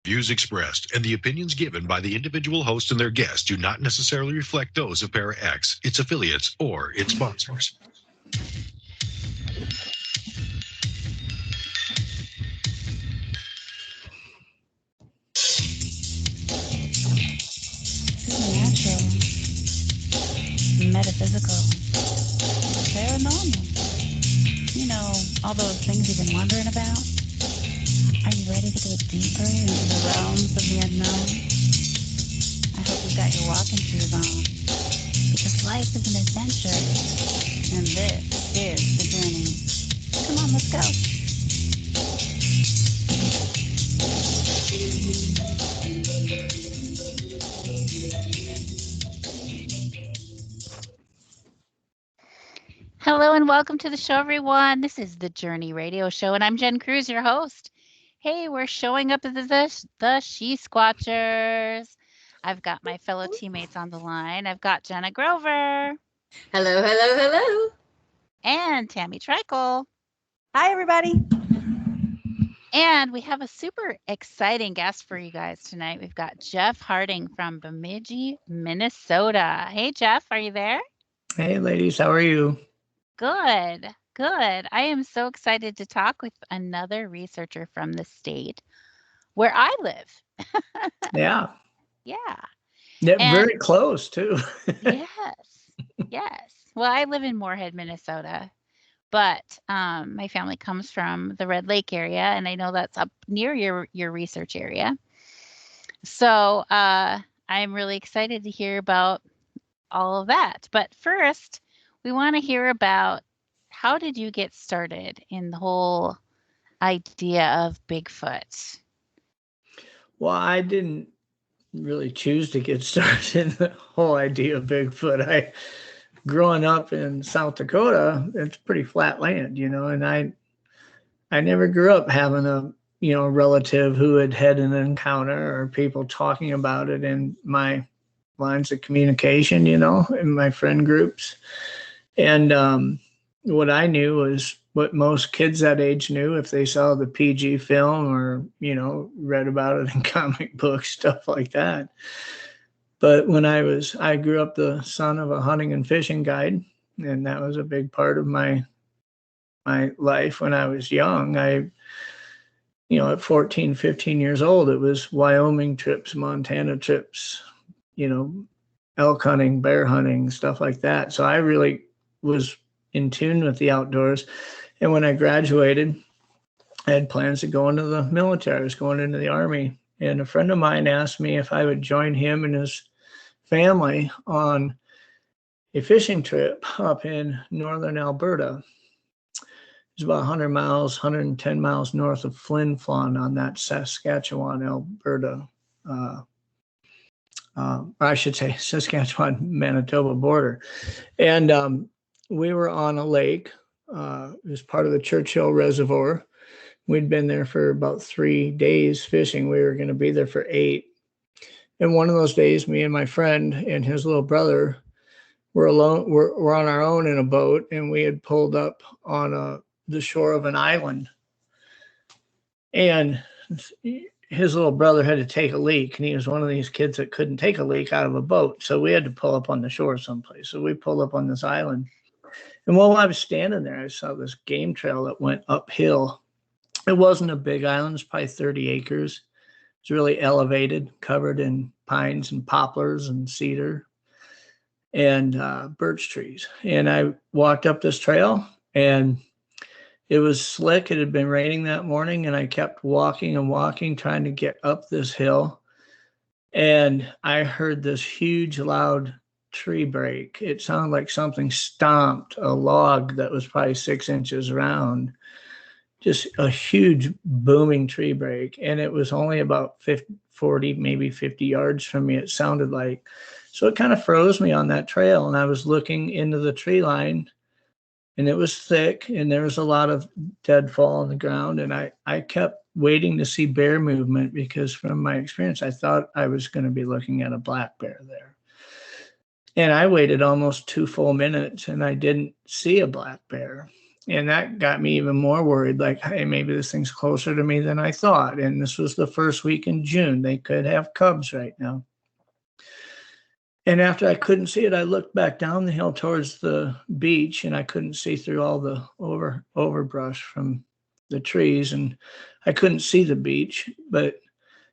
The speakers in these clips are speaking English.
Views expressed and the opinions given by the individual host and their guests do not necessarily reflect those of Para X, its affiliates, or its sponsors. Supernatural, metaphysical, paranormal. You know, all those things you've been wondering about? Are you ready to go deeper into the realms of the unknown? I hope you've got your walking shoes on, because life is an adventure, and this is the journey. Come on, let's go. Hello and welcome to the show, everyone. This is the Journey Radio Show, and I'm Jen Cruz, your host. Hey, we're showing up as the She-Squatchers. I've got my fellow teammates on the line. I've got Jenna Grover. Hello, hello, hello. And Tammy Trickle. Hi, everybody. And we have a super exciting guest for you guys tonight. We've got Jeff Harding from Bemidji, Minnesota. Hey, Jeff, are you there? Hey, ladies, how are you? Good, good. I am so excited to talk with another researcher from the state where I live. Yeah. Yeah. Yeah, very close, too. Yes. Yes. Well, I live in Moorhead, Minnesota, but my family comes from the Red Lake area, and I know that's up near your research area. So I'm really excited to hear about all of that. But first, we want to hear about how did you get started in the whole idea of Bigfoot? Well, I didn't really choose to get started in the whole idea of Bigfoot. Growing up in South Dakota, it's pretty flat land, and I never grew up having a relative who had an encounter or people talking about it in my lines of communication, in my friend groups. And what I knew was what most kids that age knew if they saw the PG film or, read about it in comic books, stuff like that. But when I grew up the son of a hunting and fishing guide, and that was a big part of my life when I was young. At 14, 15 years old, it was Wyoming trips, Montana trips, elk hunting, bear hunting, stuff like that. So I really was in tune with the outdoors. And when I graduated, I had plans to go into the military. I was going into the Army. And a friend of mine asked me if I would join him and his family on a fishing trip up in Northern Alberta. It's about 100 miles, 110 miles north of Flin Flon on that Saskatchewan, Alberta, I should say Saskatchewan, Manitoba border. And we were on a lake. It was part of the Churchill Reservoir. We'd been there for about 3 days fishing. We were going to be there for 8. And one of those days, me and my friend and his little brother were alone. We're on our own in a boat, and we had pulled up on the shore of an island. And his little brother had to take a leak, and he was one of these kids that couldn't take a leak out of a boat. So we had to pull up on the shore someplace. So we pulled up on this island. And while I was standing there, I saw this game trail that went uphill. It wasn't a big island. It was probably 30 acres. It's really elevated, covered in pines and poplars and cedar and birch trees. And I walked up this trail, and it was slick. It had been raining that morning, and I kept walking and walking, trying to get up this hill. And I heard this huge, loud tree break. It sounded like something stomped a log that was probably 6 inches round. Just a huge booming tree break. And it was only about 40, maybe 50 yards from me, it sounded like. So it kind of froze me on that trail. And I was looking into the tree line, and it was thick, and there was a lot of deadfall on the ground. And I kept waiting to see bear movement, because from my experience, I thought I was going to be looking at a black bear there. And I waited almost 2 full minutes, and I didn't see a black bear. And that got me even more worried, like, hey, maybe this thing's closer to me than I thought. And this was the first week in June. They could have cubs right now. And after I couldn't see it, I looked back down the hill towards the beach, and I couldn't see through all the overbrush from the trees, and I couldn't see the beach, but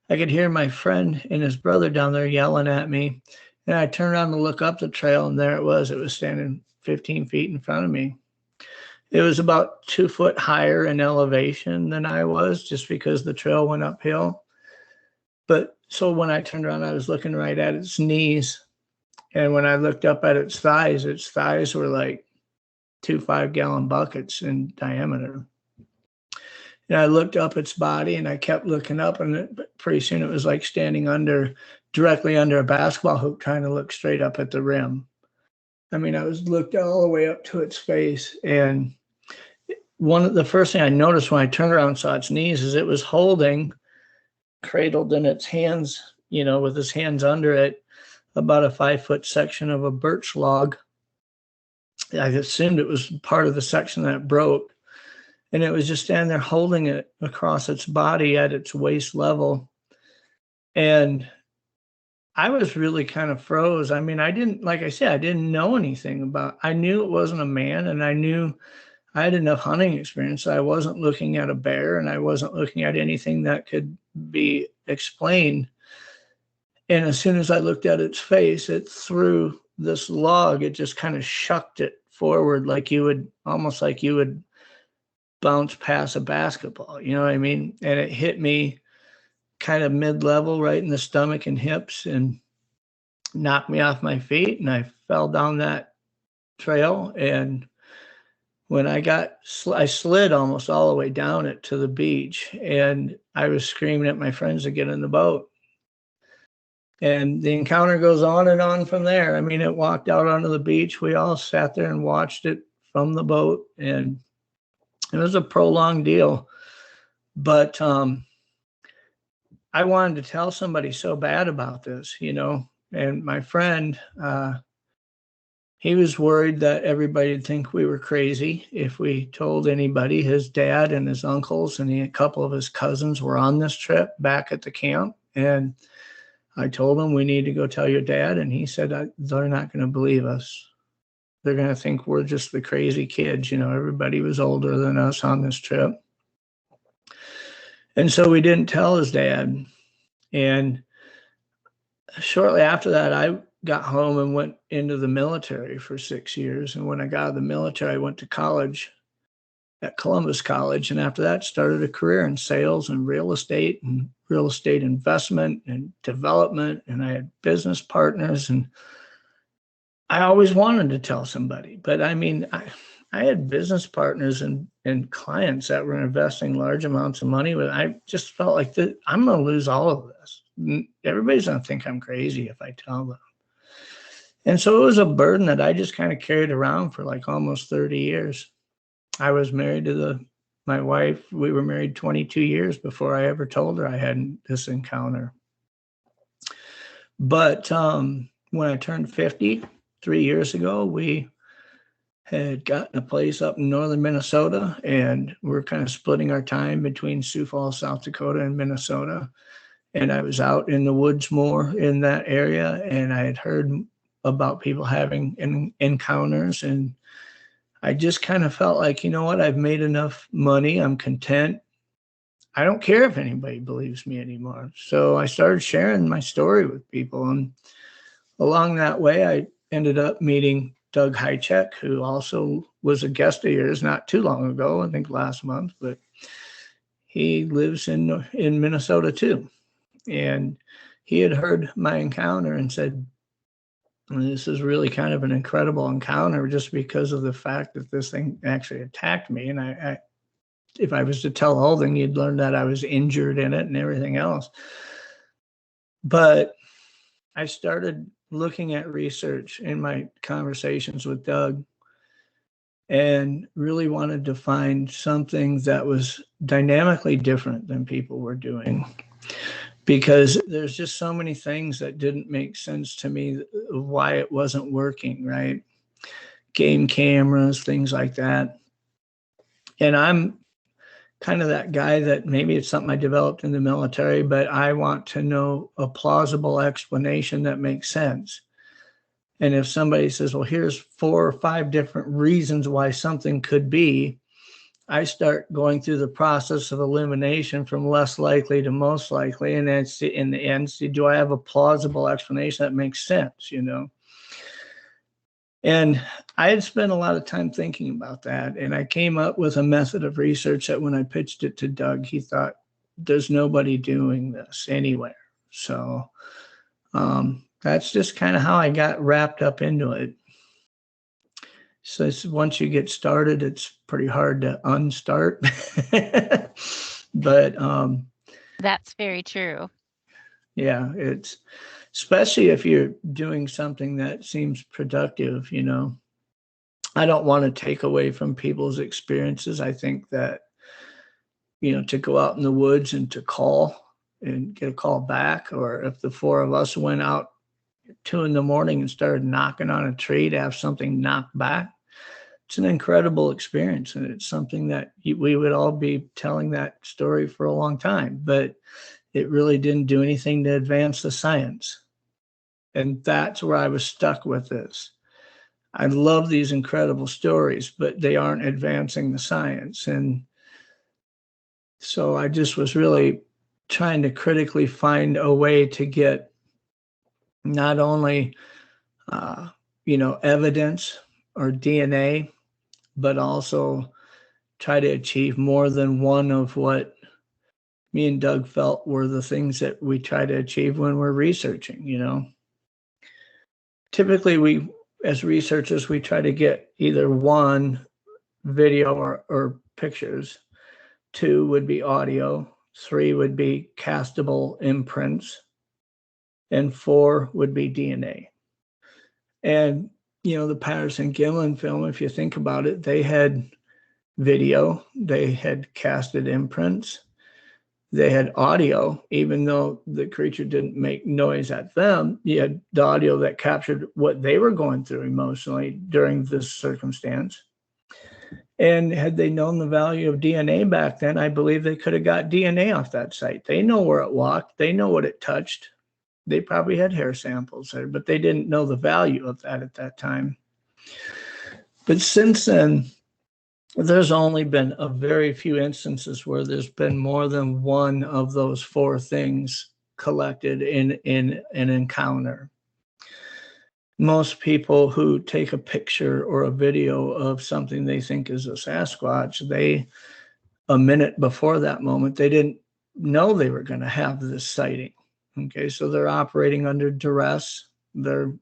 I could hear my friend and his brother down there yelling at me. And I turned around to look up the trail, and there it was. It was standing 15 feet in front of me. It was about 2 foot higher in elevation than I was, just because the trail went uphill. But so when I turned around, I was looking right at its knees. And when I looked up at its thighs were like 2 5-gallon buckets in diameter. And I looked up its body, and I kept looking up, and pretty soon it was like standing directly under a basketball hoop, trying to look straight up at the rim. I mean, I was looked all the way up to its face. And the first thing I noticed when I turned around and saw its knees is it was holding, cradled in its hands, with his hands under it, about a 5-foot section of a birch log. I assumed it was part of the section that broke. And it was just standing there holding it across its body at its waist level. And I was really kind of froze. I mean, I didn't know anything about, I knew it wasn't a man, and I knew I had enough hunting experience. I wasn't looking at a bear, and I wasn't looking at anything that could be explained. And as soon as I looked at its face, it threw this log. It just kind of shucked it forward, almost like you would bounce past a basketball. You know what I mean? And it hit me kind of mid-level, right in the stomach and hips, and knocked me off my feet. And I fell down that trail. And when I slid almost all the way down it to the beach, and I was screaming at my friends to get in the boat. And the encounter goes on and on from there. I mean, it walked out onto the beach. We all sat there and watched it from the boat, and it was a prolonged deal. But I wanted to tell somebody so bad about this, and my friend, he was worried that everybody would think we were crazy if we told anybody. His dad and his uncles and a couple of his cousins were on this trip back at the camp. And I told him, we need to go tell your dad. And he said, they're not going to believe us. They're going to think we're just the crazy kids. Everybody was older than us on this trip. And so we didn't tell his dad. And shortly after that, I got home and went into the military for 6 years. And when I got out of the military, I went to college at Columbus College. And after that, started a career in sales and real estate investment and development. And I had business partners, and I always wanted to tell somebody. But I mean, I had business partners and clients that were investing large amounts of money with. I just felt like I'm going to lose all of this. Everybody's going to think I'm crazy if I tell them. And so it was a burden that I just kind of carried around for like almost 30 years. I was married to my wife. We were married 22 years before I ever told her I had this encounter. But when I turned 50, 3 years ago, we had gotten a place up in northern Minnesota, and we're kind of splitting our time between Sioux Falls, South Dakota, and Minnesota. And I was out in the woods more in that area, and I had heard about people having encounters, and I just kind of felt like, you know what, I've made enough money. I'm content. I don't care if anybody believes me anymore. So I started sharing my story with people. And along that way, I ended up meeting Doug Hajicek, who also was a guest of yours not too long ago, I think last month, but he lives in Minnesota too. And he had heard my encounter and said, this is really kind of an incredible encounter just because of the fact that this thing actually attacked me. And I if I was to tell the whole thing, you'd learn that I was injured in it and everything else. But I started looking at research in my conversations with Doug and really wanted to find something that was dynamically different than people were doing. Because there's just so many things that didn't make sense to me of why it wasn't working, right? Game cameras, things like that. And I'm kind of that guy that maybe it's something I developed in the military, but I want to know a plausible explanation that makes sense. And if somebody says, well, here's 4 or 5 different reasons why something could be, I start going through the process of elimination from less likely to most likely. And then in the end, see, do I have a plausible explanation that makes sense, you know? And I had spent a lot of time thinking about that. And I came up with a method of research that when I pitched it to Doug, he thought, there's nobody doing this anywhere. So that's just kind of how I got wrapped up into it. So once you get started, it's pretty hard to unstart. But That's very true. yeah, it's especially if you're doing something that seems productive, you know. I don't want to take away from people's experiences. I think that, you know, to go out in the woods and to call and get a call back, or if the 4 of us went out 2 in the morning and started knocking on a tree to have something knocked back, it's an incredible experience. And it's something that we would all be telling that story for a long time, but it really didn't do anything to advance the science. And that's where I was stuck with this. I love these incredible stories, but they aren't advancing the science. And so I just was really trying to critically find a way to get not only, you know, evidence or DNA, but also try to achieve more than one of what me and Doug felt were the things that we try to achieve when we're researching, you know. Typically, we, as researchers, we try to get either 1, video or pictures, 2 would be audio, 3 would be castable imprints, and 4 would be DNA. And, you know, the Patterson-Gimlin film, if you think about it, they had video, they had casted imprints, they had audio, even though the creature didn't make noise at them. You had the audio that captured what they were going through emotionally during this circumstance. And had they known the value of DNA back then, I believe they could have got DNA off that site. They know where it walked. They know what it touched. They probably had hair samples there, but they didn't know the value of that at that time. But since then, there's only been a very few instances where there's been more than one of those 4 things collected in an encounter. Most people who take a picture or a video of something they think is a Sasquatch, they, a minute before that moment, they didn't know they were going to have this sighting. Okay, so they're operating under duress. They're,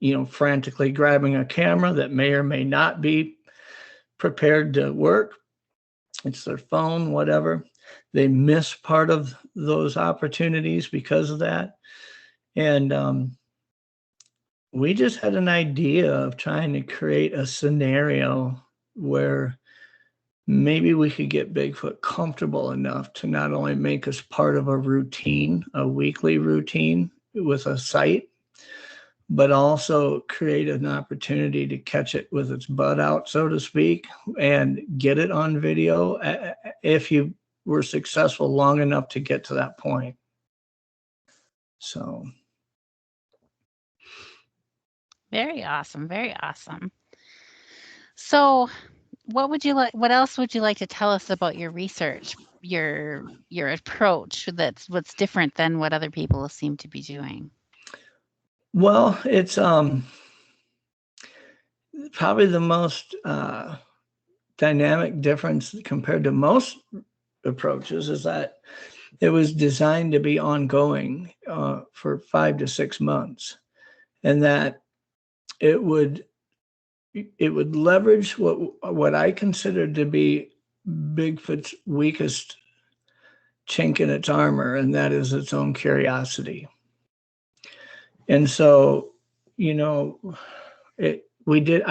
you know, frantically grabbing a camera that may or may not be prepared to work. It's their phone, whatever. They miss part of those opportunities because of that. And we just had an idea of trying to create a scenario where maybe we could get Bigfoot comfortable enough to not only make us part of a routine, a weekly routine with a site, but also create an opportunity to catch it with its butt out, so to speak, and get it on video if you were successful long enough to get to that point. So. Very awesome. Very awesome. So what else would you like to tell us about your research, your approach what's different than what other people seem to be doing? Well, it's probably the most dynamic difference compared to most approaches is that it was designed to be ongoing for 5 to 6 months, and that it would leverage what I considered to be Bigfoot's weakest chink in its armor, and that is its own curiosity. And so, you know, I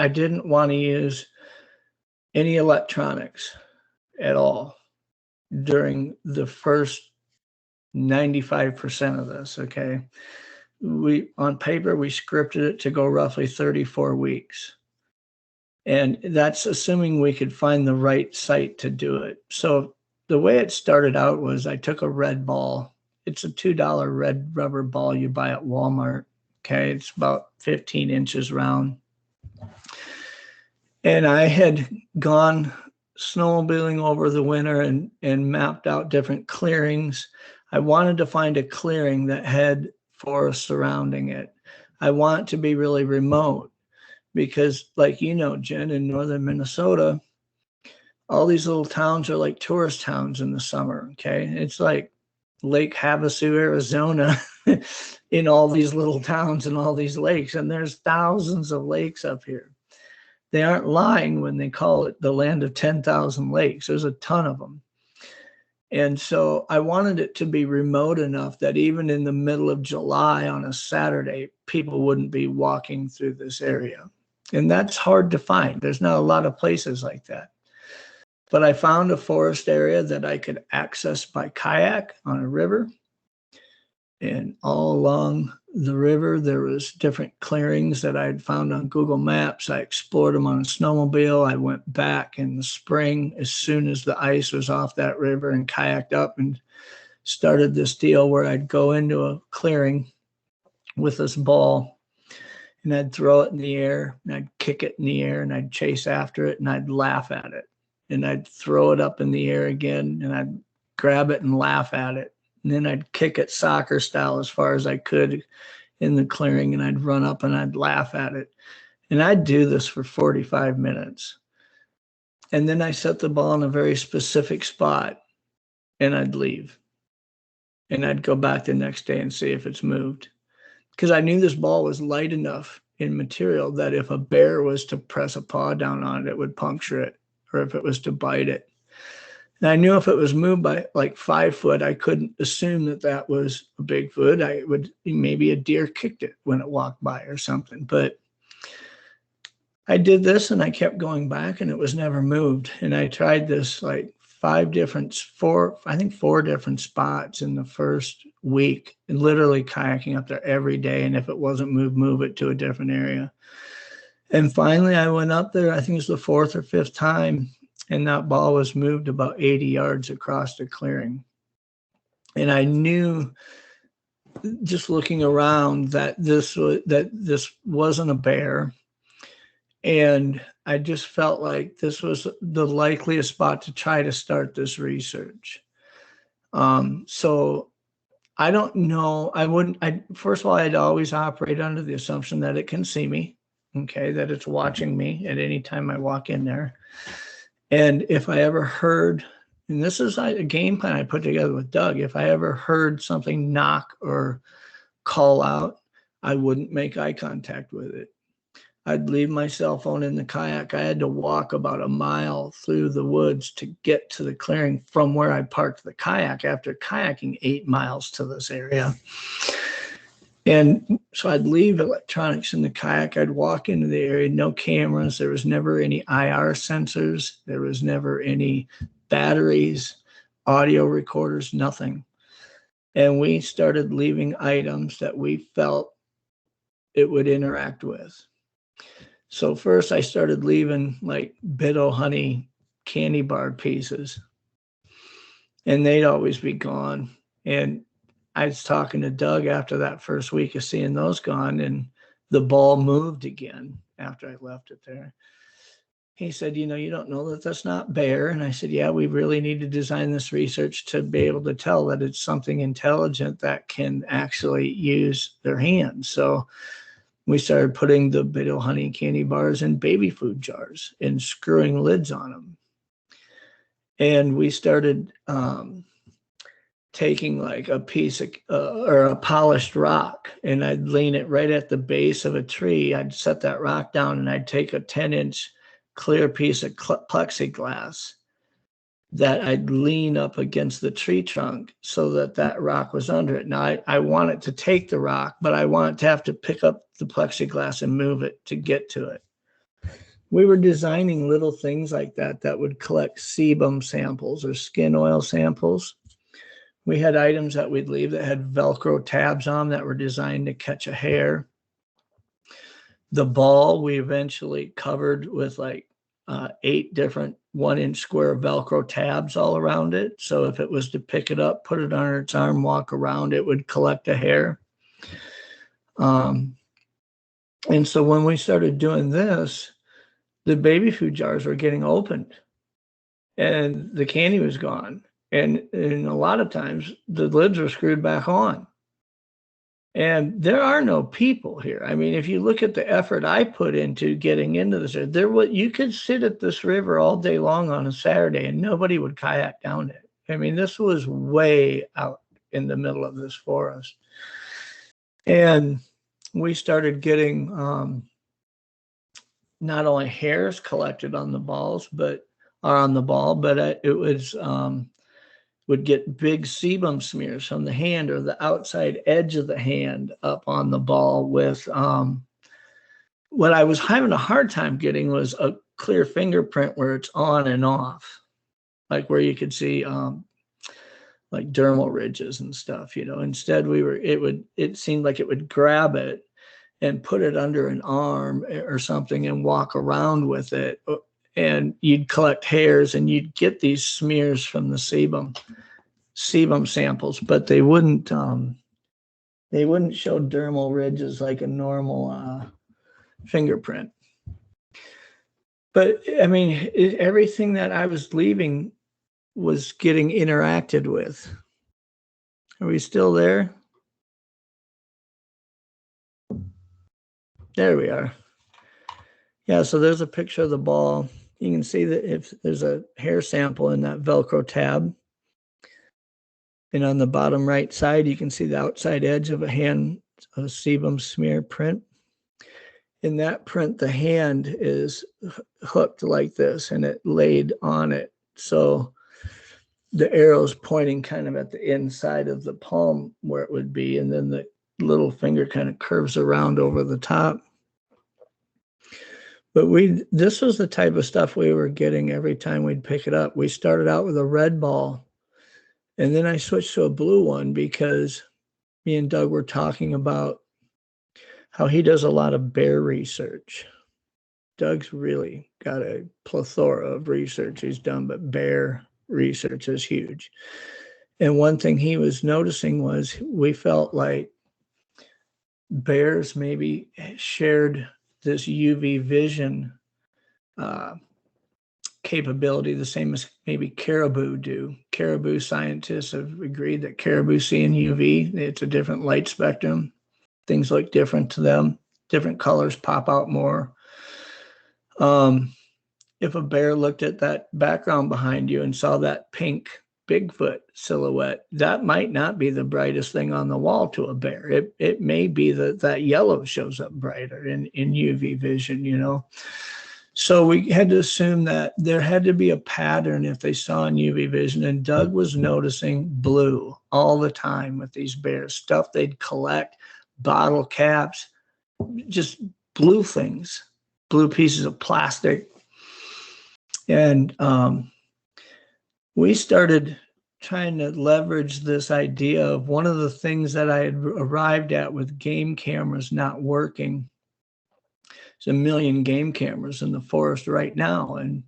didn't want to use any electronics at all during the first 95% of this, okay? On paper, we scripted it to go roughly 34 weeks. And that's assuming we could find the right site to do it. So the way it started out was I took a red ball. It's a $2 red rubber ball you buy at Walmart. Okay. It's about 15 inches round. And I had gone snowmobiling over the winter and mapped out different clearings. I wanted to find a clearing that had forest surrounding it. I want it to be really remote because, like you know, Jen, in northern Minnesota, all these little towns are like tourist towns in the summer, okay? It's like Lake Havasu, Arizona, in all these little towns and all these lakes, and there's thousands of lakes up here. They aren't lying when they call it the land of 10,000 lakes. There's a ton of them. And so I wanted it to be remote enough that even in the middle of July on a Saturday, people wouldn't be walking through this area. And that's hard to find. There's not a lot of places like that. But I found a forest area that I could access by kayak on a river. And all along the river, there was different clearings that I had found on Google Maps. I explored them on a snowmobile. I went back in the spring as soon as the ice was off that river and kayaked up and started this deal where I'd go into a clearing with this ball and I'd throw it in the air and I'd kick it in the air and I'd chase after it and I'd laugh at it. And I'd throw it up in the air again and I'd grab it and laugh at it. And then I'd kick it soccer style as far as I could in the clearing and I'd run up and I'd laugh at it. And I'd do this for 45 minutes. And then I set the ball in a very specific spot and I'd leave. And I'd go back the next day and see if it's moved. Because I knew this ball was light enough in material that if a bear was to press a paw down on it, it would puncture it, or if it was to bite it. And I knew if it was moved by like 5 foot, I couldn't assume that that was a Bigfoot. I would, maybe a deer kicked it when it walked by or something. But I did this and I kept going back and it was never moved. And I tried this like four different spots in the first week and literally kayaking up there every day. And if it wasn't moved, move it to a different area. And finally I went up there, I think it was the 4th or 5th time. And that ball was moved about 80 yards across the clearing. And I knew just looking around that this wasn't a bear. And I just felt like this was the likeliest spot to try to start this research. So I don't know. First of all, I'd always operate under the assumption that it can see me. Okay. That it's watching me at any time I walk in there. And if I ever heard, and this is a game plan I put together with Doug, if I ever heard something knock or call out, I wouldn't make eye contact with it. I'd leave my cell phone in the kayak. I had to walk about a mile through the woods to get to the clearing from where I parked the kayak after kayaking 8 miles to this area. And so I'd leave electronics in the kayak. I'd walk into the area, no cameras. There was never any IR sensors. There was never any batteries, audio recorders, nothing. And we started leaving items that we felt it would interact with. So first I started leaving like Bit-O-Honey candy bar pieces. And they'd always be gone. And I was talking to Doug after that first week of seeing those gone, and the ball moved again after I left it there. He said, you don't know that that's not bear. And I said, yeah, we really need to design this research to be able to tell that it's something intelligent that can actually use their hands. So we started putting the Bit-O-Honey candy bars in baby food jars and screwing lids on them. And we started taking like a piece of or a polished rock, and I'd lean it right at the base of a tree. I'd set that rock down and I'd take a 10-inch clear piece of plexiglass that I'd lean up against the tree trunk so that that rock was under it. Now I want it to take the rock, but I want it to have to pick up the plexiglass and move it to get to it. We were designing little things like that would collect sebum samples or skin oil samples. We had items that we'd leave that had Velcro tabs on that were designed to catch a hair. The ball we eventually covered with like 8 different 1-inch square Velcro tabs all around it. So if it was to pick it up, put it under its arm, walk around, it would collect a hair. And so when we started doing this, the baby food jars were getting opened and the candy was gone. And a lot of times the lids were screwed back on. And there are no people here. I mean, if you look at the effort I put into getting into this, you could sit at this river all day long on a Saturday and nobody would kayak down it. I mean, this was way out in the middle of this forest. And we started getting not only hairs collected on the balls, but it was would get big sebum smears from the hand or the outside edge of the hand up on the ball with what I was having a hard time getting was a clear fingerprint where it's on and off, like where you could see like dermal ridges and stuff, you know. Instead it seemed like it would grab it and put it under an arm or something and walk around with it. And you'd collect hairs and you'd get these smears from the sebum samples, but they wouldn't show dermal ridges like a normal fingerprint. But I mean, everything that I was leaving was getting interacted with. Are we still there? There we are. Yeah, so there's a picture of the ball. You can see that if there's a hair sample in that Velcro tab. And on the bottom right side, you can see the outside edge of a sebum smear print. In that print, the hand is hooked like this and it laid on it. So the arrow's pointing kind of at the inside of the palm where it would be. And then the little finger kind of curves around over the top. But this was the type of stuff we were getting every time we'd pick it up. We started out with a red ball, and then I switched to a blue one because me and Doug were talking about how he does a lot of bear research. Doug's really got a plethora of research he's done, but bear research is huge. And one thing he was noticing was we felt like bears maybe shared this UV vision capability, the same as maybe caribou do. Caribou scientists have agreed that caribou see in UV. It's a different light spectrum. Things look different to them. Different colors pop out more. If a bear looked at that background behind you and saw that pink Bigfoot silhouette, that might not be the brightest thing on the wall to a bear. It may be that yellow shows up brighter in UV vision, you know. So we had to assume that there had to be a pattern if they saw in UV vision. And Doug was noticing blue all the time with these bears, stuff they'd collect, bottle caps, just blue things, blue pieces of plastic. And we started trying to leverage this idea of one of the things that I had arrived at with game cameras not working. There's 1 million game cameras in the forest right now. And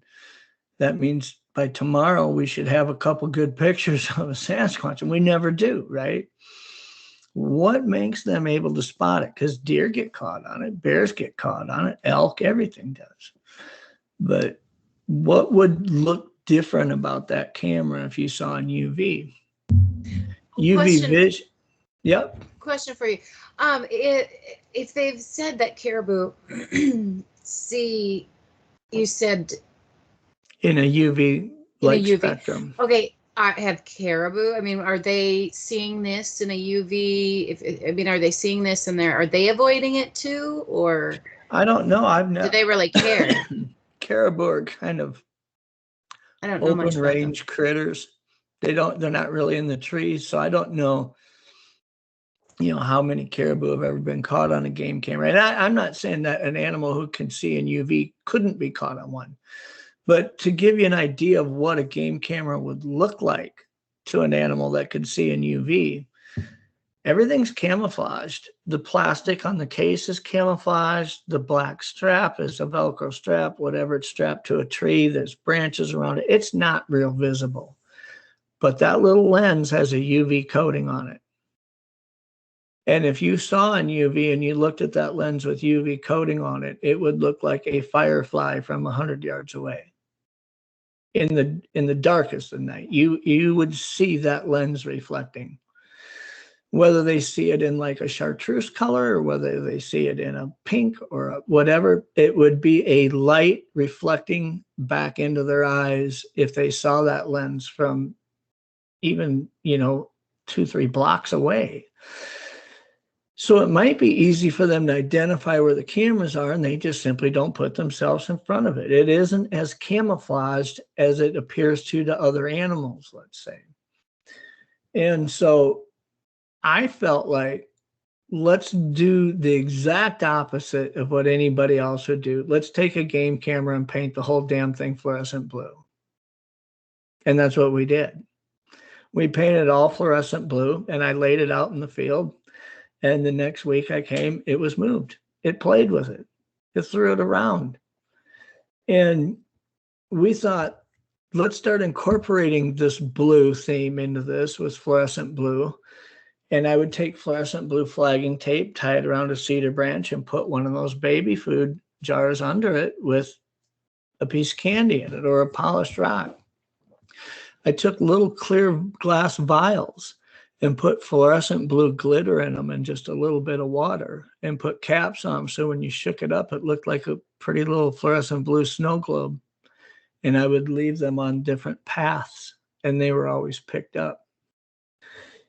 that means by tomorrow, we should have a couple good pictures of a Sasquatch. And we never do, right? What makes them able to spot it? Because deer get caught on it, bears get caught on it, elk, everything does. But what would look different about that camera if you saw in UV? UV vision. Yep. Question for you. If they've said that caribou see, you said in a UV light spectrum. Okay, I have caribou. I mean, are they seeing this in a UV? Are they seeing this in there? Are they avoiding it too, or? I don't know. I've never. Do they really care? Caribou are kind of open range critters. They're not really in the trees, so I don't know, how many caribou have ever been caught on a game camera. And I'm not saying that an animal who can see in UV couldn't be caught on one, but to give you an idea of what a game camera would look like to an animal that could see in UV, everything's camouflaged. The plastic on the case is camouflaged. The black strap is a Velcro strap, whatever, it's strapped to a tree. There's branches around it. It's not real visible. But that little lens has a UV coating on it. And if you saw an UV and you looked at that lens with UV coating on it, it would look like a firefly from 100 yards away. In the darkest of night, you would see that lens reflecting. Whether they see it in like a chartreuse color or whether they see it in a pink or whatever, it would be a light reflecting back into their eyes if they saw that lens from even, 2-3 blocks away. So it might be easy for them to identify where the cameras are, and they just simply don't put themselves in front of it. It isn't as camouflaged as it appears to other animals, let's say. And so I felt like, let's do the exact opposite of what anybody else would do. Let's take a game camera and paint the whole damn thing fluorescent blue. And that's what we did. We painted all fluorescent blue, and I laid it out in the field. And the next week I came, it was moved. It played with it. It threw it around. And we thought, let's start incorporating this blue theme into this with fluorescent blue. And I would take fluorescent blue flagging tape, tie it around a cedar branch, and put one of those baby food jars under it with a piece of candy in it or a polished rock. I took little clear glass vials and put fluorescent blue glitter in them and just a little bit of water and put caps on them. So when you shook it up, it looked like a pretty little fluorescent blue snow globe. And I would leave them on different paths, and they were always picked up.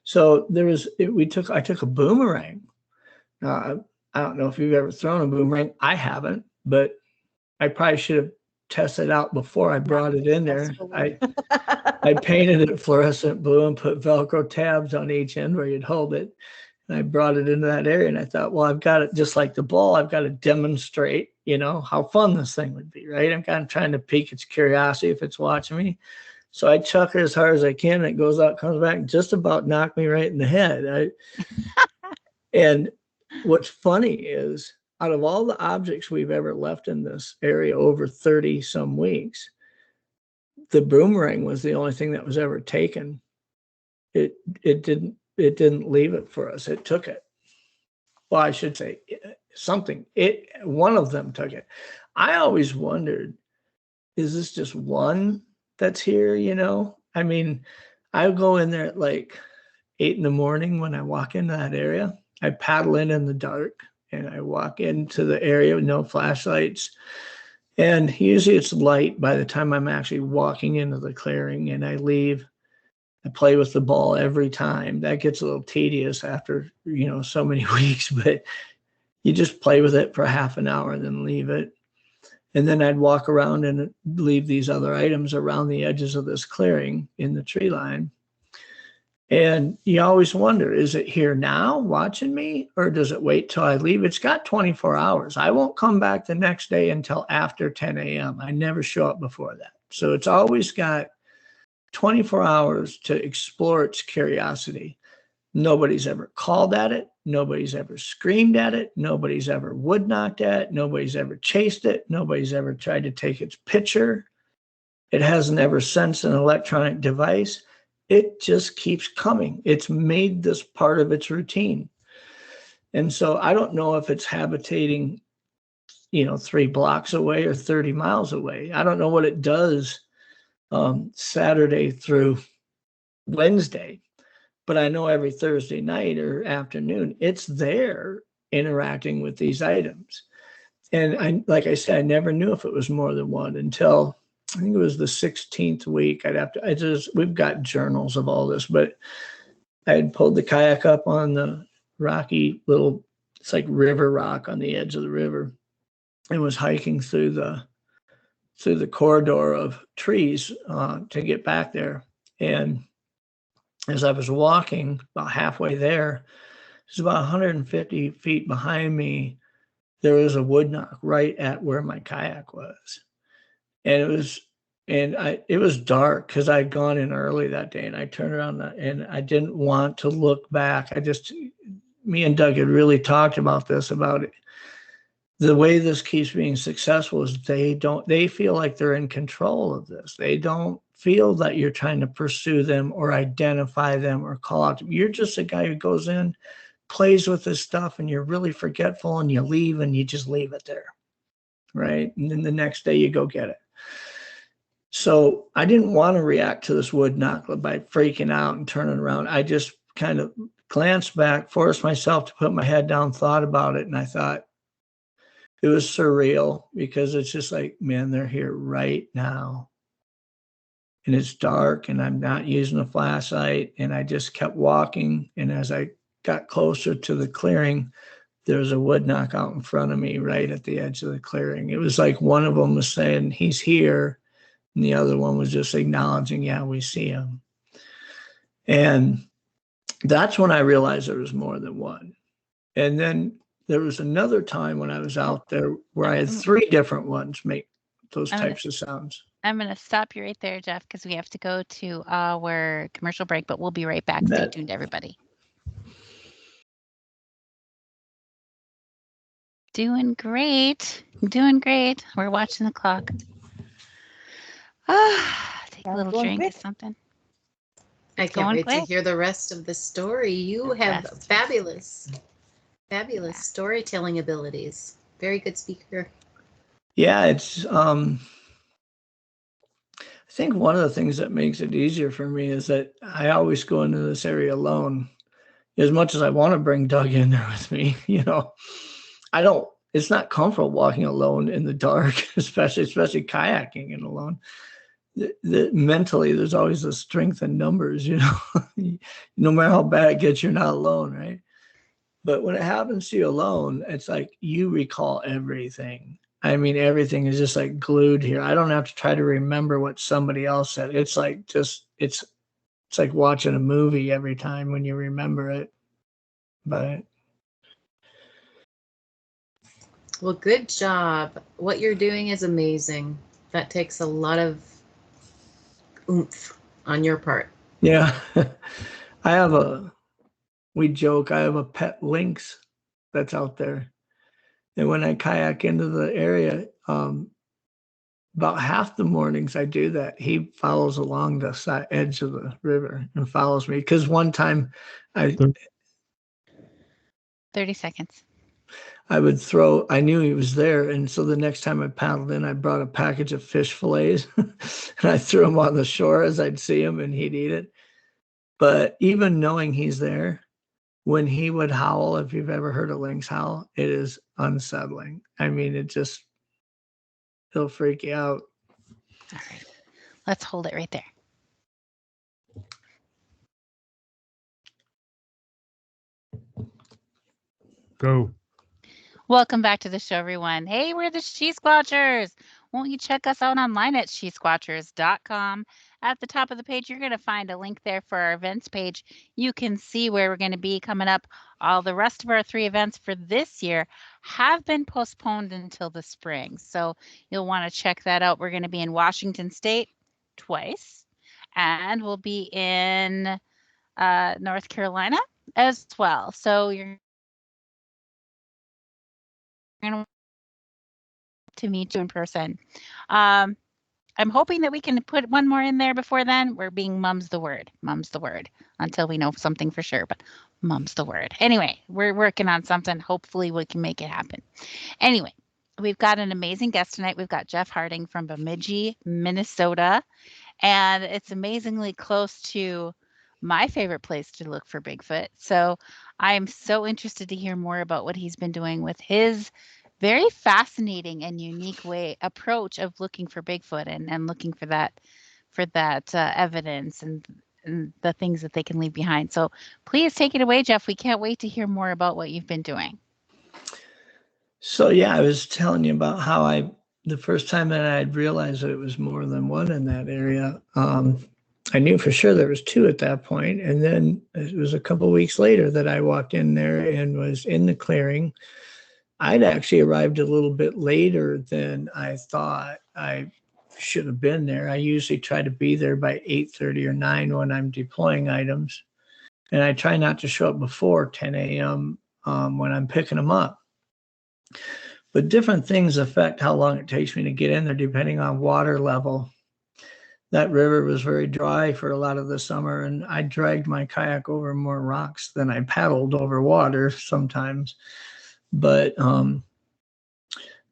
So I took a boomerang. I don't know if you've ever thrown a boomerang. I haven't, but I probably should have tested out before I brought it in there. I painted it fluorescent blue and put Velcro tabs on each end where you'd hold it. And I brought it into that area, and I thought, well, I've got it just like the ball. I've got to demonstrate, how fun this thing would be, right? I'm kind of trying to pique its curiosity if it's watching me. So I chuck it as hard as I can, and it goes out, comes back, and just about knocked me right in the head. And what's funny is, out of all the objects we've ever left in this area over 30 some weeks, the boomerang was the only thing that was ever taken. It didn't leave it for us. It took it. Well, I should say one of them took it. I always wondered, is this just one that's here? I mean, I go in there at like 8 a.m. when I walk into that area. I paddle in the dark, and I walk into the area with no flashlights. And usually it's light by the time I'm actually walking into the clearing, and I leave. I play with the ball every time. That gets a little tedious after, so many weeks, but you just play with it for half an hour and then leave it. And then I'd walk around and leave these other items around the edges of this clearing in the tree line. And you always wonder, is it here now watching me, or does it wait till I leave? It's got 24 hours. I won't come back the next day until after 10 a.m. I never show up before that. So it's always got 24 hours to explore its curiosity. Nobody's ever called at it. Nobody's ever screamed at it. Nobody's ever wood knocked at it. Nobody's ever chased it. Nobody's ever tried to take its picture. It hasn't ever sensed an electronic device. It just keeps coming. It's made this part of its routine. And so I don't know if it's habitating, 3 blocks away or 30 miles away. I don't know what it does Saturday through Wednesday, but I know every Thursday night or afternoon, it's there interacting with these items. And like I said, I never knew if it was more than one until I think it was the 16th week. We've got journals of all this, but I had pulled the kayak up on the rocky little, it's like river rock on the edge of the river, and was hiking through the corridor of trees to get back there. And as I was walking about halfway there, it was about 150 feet behind me, there was a wood knock right at where my kayak was. And it was And it was dark because I'd gone in early that day, and I turned around and I didn't want to look back. Me and Doug had really talked about this, about it. The way this keeps being successful is they feel like they're in control of this. They don't feel that you're trying to pursue them or identify them or call out. You're just a guy who goes in, plays with this stuff, and you're really forgetful, and you leave and you just leave it there. Right. And then the next day you go get it. So I didn't want to react to this wood knock by freaking out and turning around. I just kind of glanced back, forced myself to put my head down, thought about it. And I thought it was surreal, because it's just like, man, they're here right now. And it's dark and I'm not using a flashlight. And I just kept walking. And as I got closer to the clearing, there was a wood knock out in front of me right at the edge of the clearing. It was like one of them was saying, he's here. And the other one was just acknowledging, yeah, we see him. And that's when I realized there was more than one. And then there was another time when I was out there where I had 3 different ones make those types of sounds. I'm going to stop you right there, Jeff, because we have to go to our commercial break, but we'll be right back. Stay tuned, everybody. Doing great. Doing great. We're watching the clock. Take a little drink or something. I can't wait to hear the rest of the story. You have fabulous storytelling abilities. Very good speaker. Yeah, it's I think one of the things that makes it easier for me is that I always go into this area alone. As much as I want to bring Doug in there with me, it's not comfortable walking alone in the dark, especially kayaking and alone. Mentally, there's always a strength in numbers, no matter how bad it gets, you're not alone, right? But when it happens to you alone, it's like you recall everything. I mean, everything is just like glued here. I don't have to try to remember what somebody else said. It's like it's like watching a movie every time when you remember it. But well, good job. What you're doing is amazing. That takes a lot of oomph on your part. Yeah. We joke, I have a pet lynx that's out there. And when I kayak into the area, about half the mornings I do that, he follows along the edge of the river and follows me. Because one time 30 seconds. I knew he was there. And so the next time I paddled in, I brought a package of fish fillets and I threw them on the shore as I'd see him and he'd eat it. But even knowing he's there, when he would howl, if you've ever heard a lynx howl, it is unsettling. I mean, it'll freak you out. All right. Let's hold it right there. Go. Welcome back to the show, everyone. Hey, we're the She-Squatchers. Won't you check us out online at She-Squatchers.com? At the top of the page, you're going to find a link there for our events page. You can see where we're going to be coming up. All the rest of our 3 events for this year have been postponed until the spring. So you'll want to check that out. We're going to be in Washington State twice, and we'll be in North Carolina as well. So you're going to meet you in person. I'm hoping that we can put one more in there before then. We're being mum's the word until we know something for sure, but mum's the word. Anyway, we're working on something. Hopefully we can make it happen. Anyway, we've got an amazing guest tonight. We've got Jeff Harding from Bemidji, Minnesota, and it's amazingly close to my favorite place to look for Bigfoot. So I'm so interested to hear more about what he's been doing with his very fascinating and unique approach of looking for Bigfoot and looking for that evidence and the things that they can leave behind. So please take it away, Jeff. We can't wait to hear more about what you've been doing. So yeah, I was telling you about how the first time that I'd realized that it was more than one in that area, I knew for sure there was 2 at that point. And then it was a couple of weeks later that I walked in there and was in the clearing. I'd actually arrived a little bit later than I thought. I should have been there. I usually try to be there by 8:30 or 9 when I'm deploying items. And I try not to show up before 10 a.m. When I'm picking them up. But different things affect how long it takes me to get in there depending on water level. That river was very dry for a lot of the summer, and I dragged my kayak over more rocks than I paddled over water sometimes. But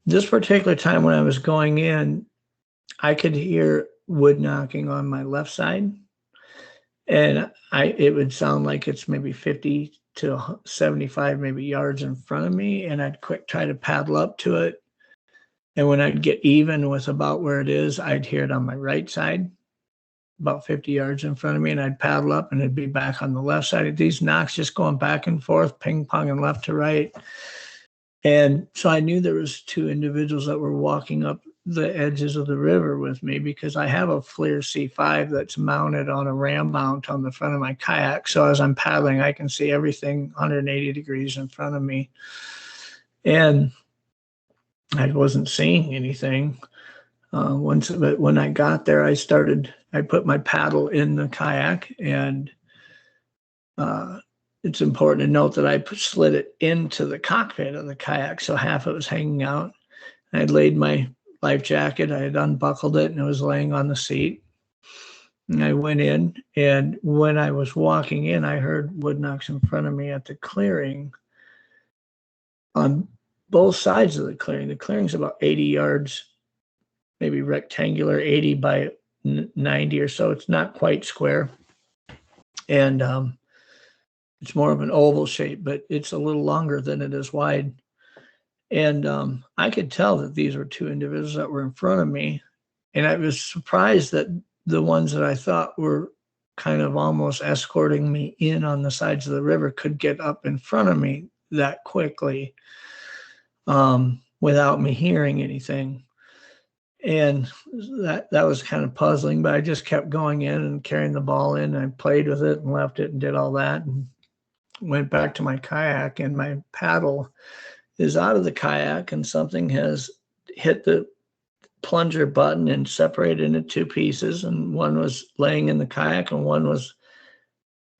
this particular time when I was going in, I could hear wood knocking on my left side, and it would sound like it's maybe 50 to 75 maybe yards in front of me, and I'd quick try to paddle up to it. And when I'd get even with about where it is, I'd hear it on my right side, about 50 yards in front of me, and I'd paddle up and it'd be back on the left side. These knocks just going back and forth, ping-ponging left to right. And so I knew there was two individuals that were walking up the edges of the river with me, because I have a FLIR C5 that's mounted on a ram mount on the front of my kayak. So as I'm paddling, I can see everything 180 degrees in front of me. And I wasn't seeing anything. But when I got there, I put my paddle in the kayak, and it's important to note that I slid it into the cockpit of the kayak, so half of it was hanging out. I'd laid my life jacket, I had unbuckled it, and it was laying on the seat. And I went in, and when I was walking in, I heard wood knocks in front of me at the clearing on both sides of the clearing. The clearing's about 80 yards, maybe rectangular, 80 by 90 or so. It's not quite square. And it's more of an oval shape, but it's a little longer than it is wide. And I could tell that these were two individuals that were in front of me. And I was surprised that the ones that I thought were kind of almost escorting me in on the sides of the river could get up in front of me that quickly without me hearing anything. And that was kind of puzzling, but I just kept going in and carrying the ball in. I played with it and left it and did all that, and went back to my kayak, and my paddle is out of the kayak, and something has hit the plunger button and separated into two pieces. And one was laying in the kayak, and one was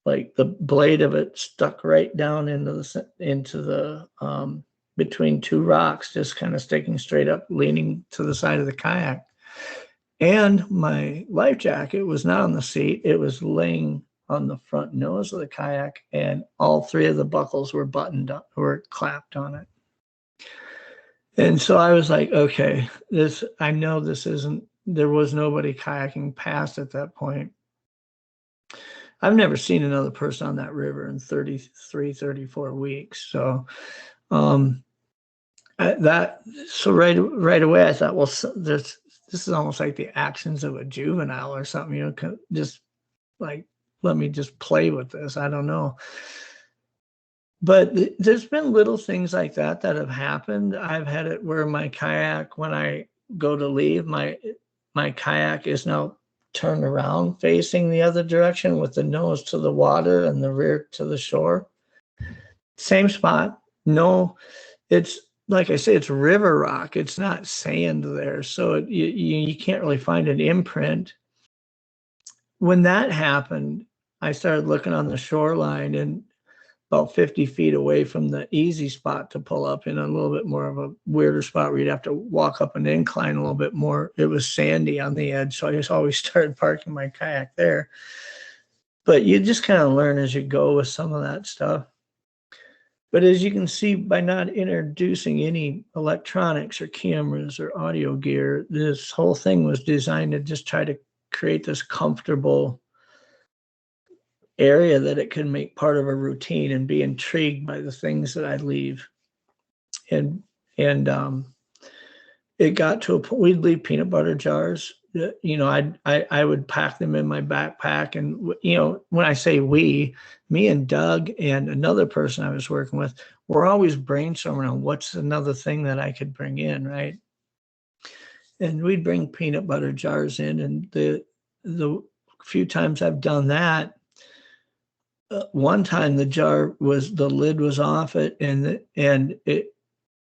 like the blade of it stuck right down into the between two rocks, just kind of sticking straight up, leaning to the side of the kayak. And my life jacket was not on the seat. It was laying on the front nose of the kayak, and all three of the buckles were buttoned up, were clapped on it. And so I was like, okay, I know this isn't, there was nobody kayaking past at that point. I've never seen another person on that river in 33, 34 weeks. So, right away I thought, well, this is almost like the actions of a juvenile or something, just like, let me just play with this. I don't know. But there's been little things like that have happened. I've had it where my kayak, when I go to leave, my kayak is now turned around facing the other direction with the nose to the water and the rear to the shore. Same spot. No, it's like I say, it's river rock. It's not sand there. So you can't really find an imprint. When that happened, I started looking on the shoreline, and about 50 feet away from the easy spot to pull up in a little bit more of a weirder spot where you'd have to walk up an incline a little bit more. It was sandy on the edge, so I just always started parking my kayak there. But you just kind of learn as you go with some of that stuff. But as you can see, by not introducing any electronics or cameras or audio gear, this whole thing was designed to just try to create this comfortable area that it could make part of a routine and be intrigued by the things that I leave. And it got to a point, we'd leave peanut butter jars. I would pack them in my backpack. And, when I say we, me and Doug and another person I was working with, we're always brainstorming on what's another thing that I could bring in, right? And we'd bring peanut butter jars in, and the few times I've done that, one time the lid was off it, and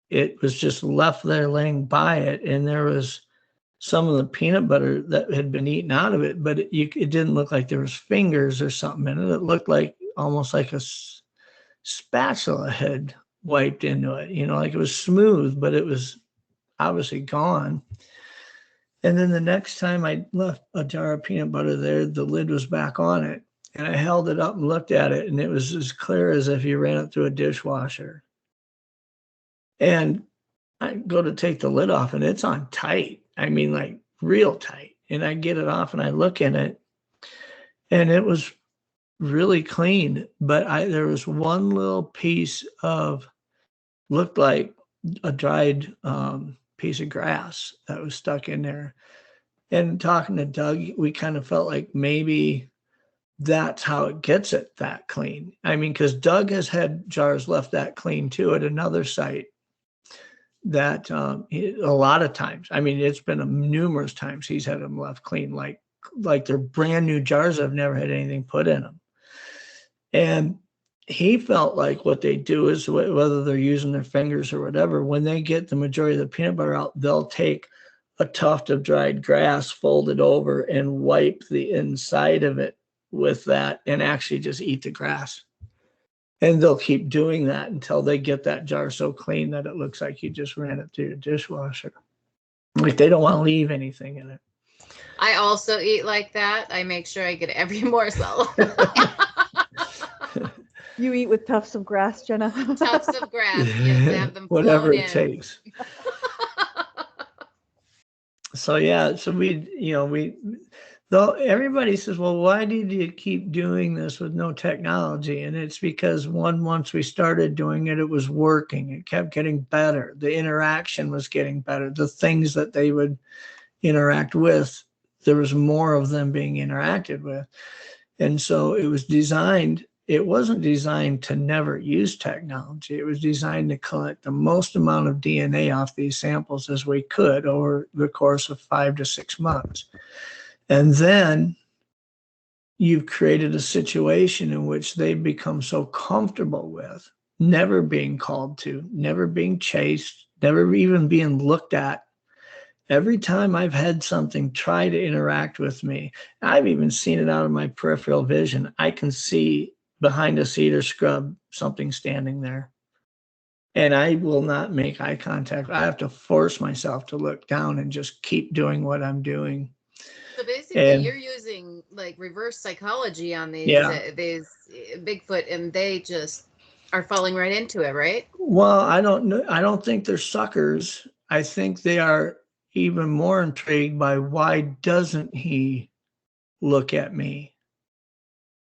it was just left there laying by it, and there was some of the peanut butter that had been eaten out of it, but it didn't look like there was fingers or something in it. It looked like almost like a spatula had wiped into it, like it was smooth, but it was obviously gone. And then the next time I left a jar of peanut butter there, the lid was back on it. And I held it up and looked at it, and it was as clear as if you ran it through a dishwasher. And I go to take the lid off, and it's on tight. I mean, like real tight. And I get it off, and I look in it, and it was really clean. But there was one little piece of, looked like a dried piece of grass that was stuck in there. And talking to Doug, we kind of felt like maybe that's how it gets it that clean. I mean, because Doug has had jars left that clean too at another site. That a lot of times, I mean, it's been numerous times he's had them left clean, like they're brand new jars that have never had anything put in them. And he felt like what they do is, whether they're using their fingers or whatever, when they get the majority of the peanut butter out, they'll take a tuft of dried grass, fold it over, and wipe the inside of it with that and actually just eat the grass. And they'll keep doing that until they get that jar so clean that it looks like you just ran it through the dishwasher. Like they don't want to leave anything in it. I also eat like that. I make sure I get every morsel. You eat with tufts of grass, Jenna? Tufts of grass. Yes, I have them whatever it in. takes. So yeah, so though everybody says, well, why did you keep doing this with no technology? And it's because once we started doing it, it was working. It kept getting better. The interaction was getting better. The things that they would interact with, there was more of them being interacted with. And so it was designed. It wasn't designed to never use technology. It was designed to collect the most amount of DNA off these samples as we could over the course of 5 to 6 months. And then you've created a situation in which they've become so comfortable with never being called to, never being chased, never even being looked at. Every time I've had something try to interact with me, I've even seen it out of my peripheral vision. I can see behind a cedar scrub something standing there. And I will not make eye contact. I have to force myself to look down and just keep doing what I'm doing. So basically, you're using like reverse psychology on these Bigfoot, and they just are falling right into it, right? Well, I don't know. I don't think they're suckers. I think they are even more intrigued by why doesn't he look at me?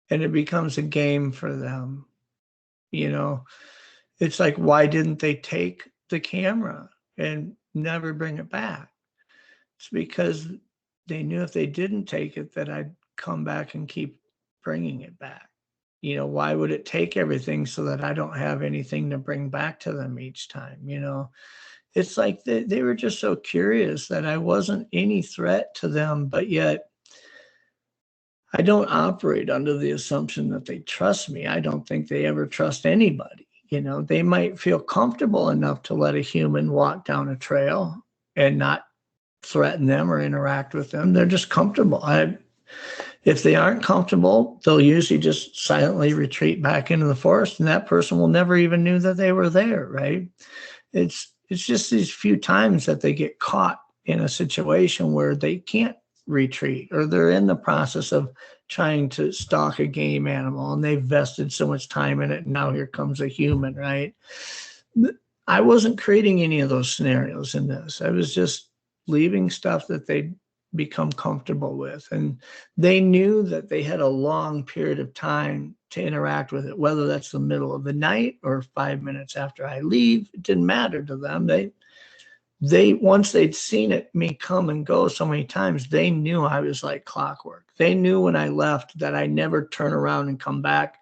And it becomes a game for them. It's like, why didn't they take the camera and never bring it back? It's because they knew if they didn't take it, that I'd come back and keep bringing it back. Why would it take everything so that I don't have anything to bring back to them each time? It's like they were just so curious that I wasn't any threat to them, but yet I don't operate under the assumption that they trust me. I don't think they ever trust anybody. They might feel comfortable enough to let a human walk down a trail and not threaten them or interact with them. They're just comfortable. If they aren't comfortable, they'll usually just silently retreat back into the forest, and that person will never even knew that they were there, right? It's just these few times that they get caught in a situation where they can't retreat, or they're in the process of trying to stalk a game animal and they've vested so much time in it, and now here comes a human, right? I wasn't creating any of those scenarios in this. I was just leaving stuff that they'd become comfortable with, and they knew that they had a long period of time to interact with it, whether that's the middle of the night or 5 minutes after I leave. It didn't matter to them. They once they'd seen me come and go so many times, they knew I was like clockwork. They knew when I left that I never turn around and come back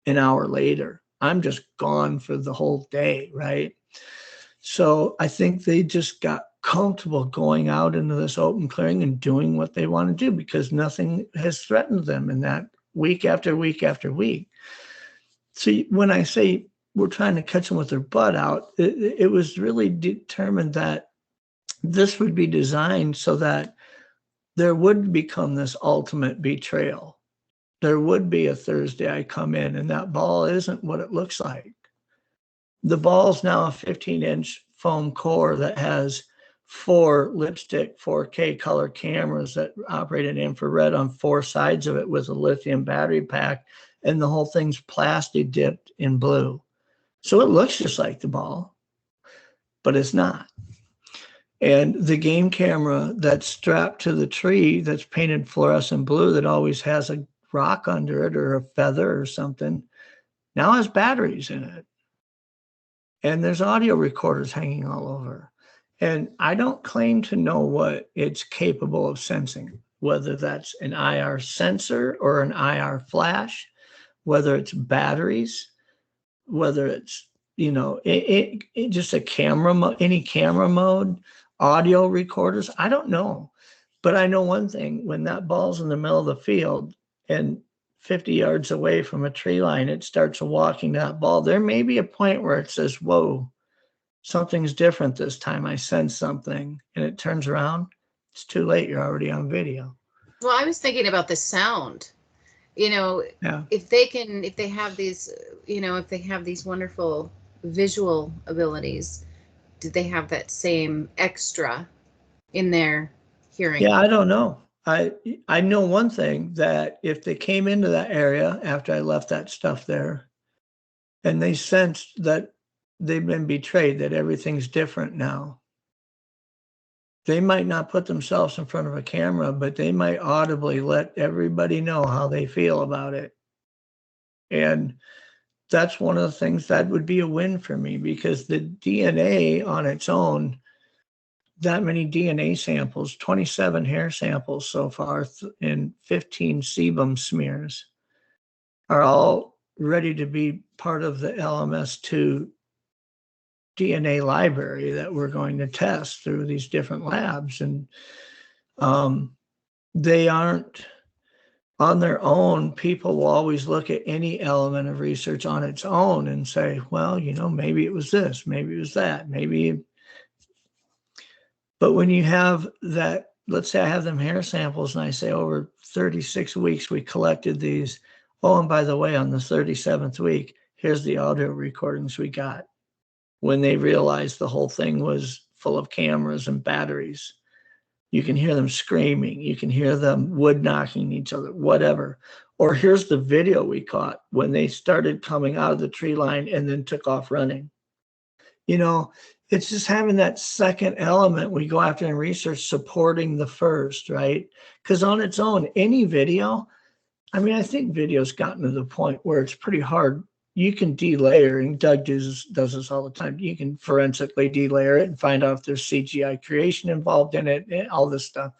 an hour later. I'm just gone for the whole day, right? So I think they just got comfortable going out into this open clearing and doing what they want to do, because nothing has threatened them in that week after week after week. So when I say we're trying to catch them with their butt out, it was really determined that this would be designed so that there would become this ultimate betrayal. There would be a Thursday I come in and that ball isn't what it looks like. The ball's now a 15-inch foam core that has 4 lipstick 4K color cameras that operate in infrared on 4 sides of it with a lithium battery pack, and the whole thing's plastic dipped in blue. So it looks just like the ball, but it's not. And the game camera that's strapped to the tree that's painted fluorescent blue that always has a rock under it or a feather or something now has batteries in it. And there's audio recorders hanging all over. And I don't claim to know what it's capable of sensing, whether that's an IR sensor or an IR flash, whether it's batteries, whether it's, just a camera, any camera mode, audio recorders. I don't know. But I know one thing, when that ball's in the middle of the field and 50 yards away from a tree line, it starts walking that ball. There may be a point where it says, whoa, something's different this time. I sense something, and it turns around. It's too late. You're already on video. Well, I was thinking about the sound. Yeah. If they have these wonderful visual abilities, did they have that same extra in their hearing? Yeah, I don't know. I know one thing, that if they came into that area after I left that stuff there and they sensed that they've been betrayed, that everything's different now, they might not put themselves in front of a camera, but they might audibly let everybody know how they feel about it. And that's one of the things that would be a win for me, because the DNA on its own, that many DNA samples, 27 hair samples so far, and 15 sebum smears are all ready to be part of the LMS2 DNA library that we're going to test through these different labs. And they aren't on their own. People will always look at any element of research on its own and say, well, maybe it was this, maybe it was that, maybe. But when you have that, let's say I have them hair samples and I say over 36 weeks we collected these. Oh, and by the way, on the 37th week, here's the audio recordings we got when they realized the whole thing was full of cameras and batteries. You can hear them screaming. You can hear them wood knocking each other, whatever. Or here's the video we caught when they started coming out of the tree line and then took off running. It's just having that second element we go after in research supporting the first, right? Because on its own, any video, I think video's gotten to the point where it's pretty hard. You can delayer, and Doug does this all the time. You can forensically delayer it and find out if there's CGI creation involved in it, and all this stuff.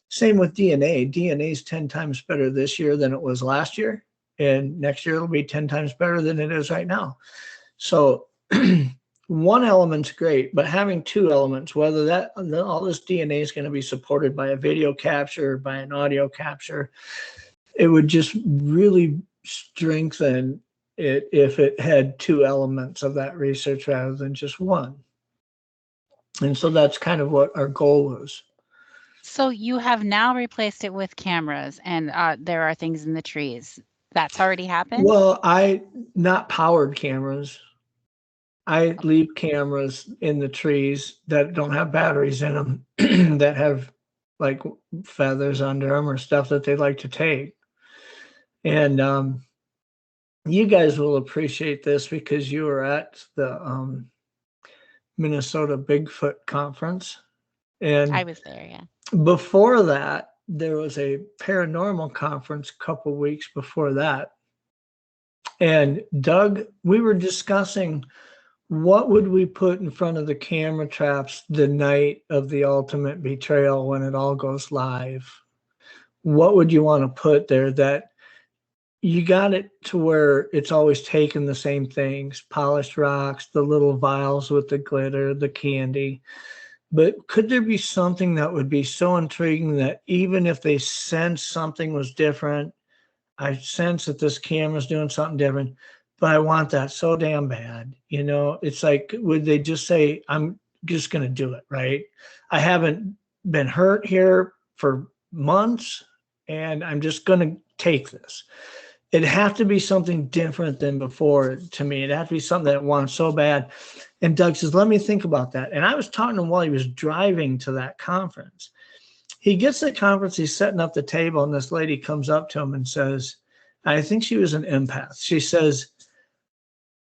Same with DNA. DNA is 10 times better this year than it was last year. And next year it'll be 10 times better than it is right now. So one element's great, but having 2 elements, whether that all this DNA is going to be supported by a video capture, by an audio capture, it would just really strengthen it if it had 2 elements of that research rather than just one. And so that's kind of what our goal was. So you have now replaced it with cameras, and there are things in the trees. That's already happened? Well, not powered cameras. I leave cameras in the trees that don't have batteries in them, that have like feathers under them or stuff that they like to take. And you guys will appreciate this because you were at the Minnesota Bigfoot conference. And I was there, yeah. Before that, there was a paranormal conference a couple weeks before that. And Doug, we were discussing what would we put in front of the camera traps the night of the ultimate betrayal when it all goes live? What would you want to put there that you got it to where it's always taking the same things, polished rocks, the little vials with the glitter, the candy. But could there be something that would be so intriguing that even if they sense something was different, I sense that this camera's doing something different, but I want that so damn bad. It's like, would they just say, just going to do it, right? I haven't been hurt here for months, and I'm just going to take this. It'd have to be something different than before to me. It'd have to be something that I want so bad. And Doug says, let me think about that. And I was talking to him while he was driving to that conference. He gets to the conference, he's setting up the table, and this lady comes up to him and says, I think she was an empath. She says,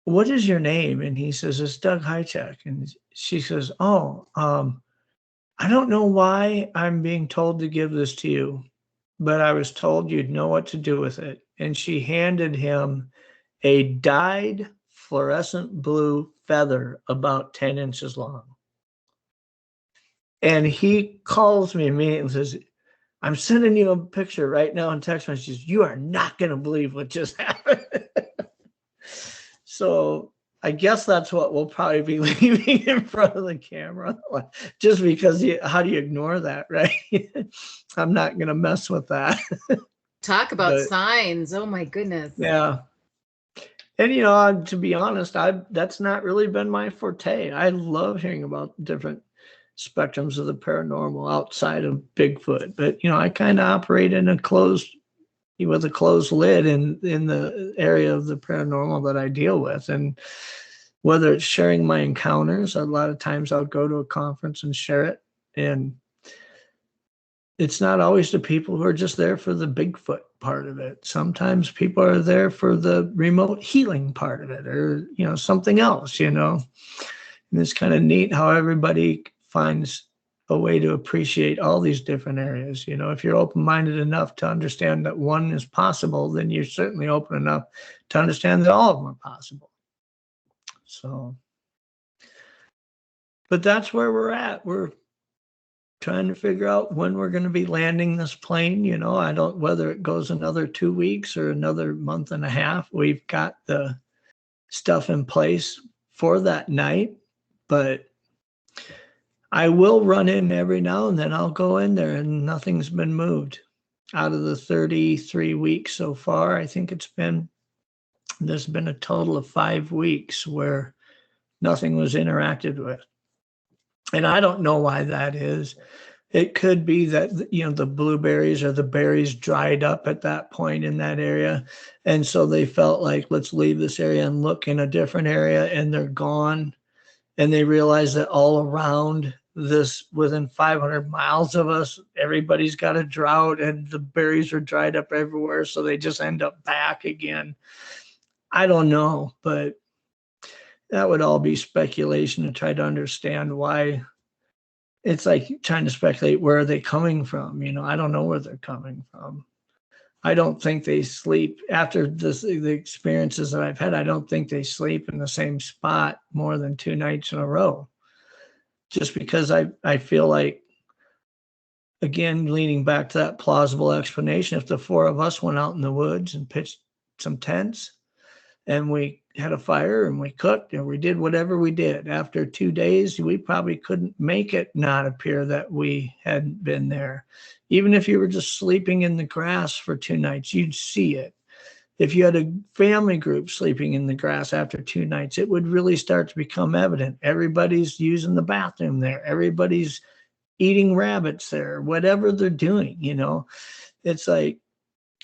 what is your name? And he says, it's Doug Hajicek. And she says, I don't know why I'm being told to give this to you, but I was told you'd know what to do with it. And she handed him a dyed fluorescent blue feather about 10 inches long. And he calls me immediately and says, I'm sending you a picture right now in text messages. You are not going to believe what just happened. So I guess that's what we'll probably be leaving in front of the camera, just because how do you ignore that, right? I'm not going to mess with that. Talk about signs. Oh my goodness. Yeah. And, to be honest, that's not really been my forte. I love hearing about different spectrums of the paranormal outside of Bigfoot. But, I kind of operate in with a closed lid in the area of the paranormal that I deal with. And whether it's sharing my encounters, a lot of times I'll go to a conference and share it. And it's not always the people who are just there for the Bigfoot part of it. Sometimes people are there for the remote healing part of it, or, something else, And it's kind of neat how everybody finds a way to appreciate all these different areas. If you're open-minded enough to understand that one is possible, then you're certainly open enough to understand that all of them are possible. So, but that's where we're at. We're trying to figure out when we're going to be landing this plane. Whether it goes another 2 weeks or another month and a half, we've got the stuff in place for that night, but I will run in every now and then. I'll go in there and nothing's been moved. Out of the 33 weeks so far, I think there's been a total of 5 weeks where nothing was interacted with. And I don't know why that is. It could be that, the blueberries or the berries dried up at that point in that area. And so they felt like, let's leave this area and look in a different area, and they're gone. And they realize that all around this, within 500 miles of us, everybody's got a drought and the berries are dried up everywhere. So they just end up back again. I don't know, but that would all be speculation to try to understand why. It's like trying to speculate, where are they coming from? I don't know where they're coming from. I don't think they sleep after the experiences that I've had. I don't think they sleep in the same spot more than 2 nights in a row. Just because I feel like, again, leaning back to that plausible explanation, if the 4 of us went out in the woods and pitched some tents and we had a fire and we cooked and we did whatever we did, after 2 days, we probably couldn't make it not appear that we hadn't been there. Even if you were just sleeping in the grass for 2 nights, you'd see it. If you had a family group sleeping in the grass after 2 nights, it would really start to become evident. Everybody's using the bathroom there. Everybody's eating rabbits there, whatever they're doing, It's like,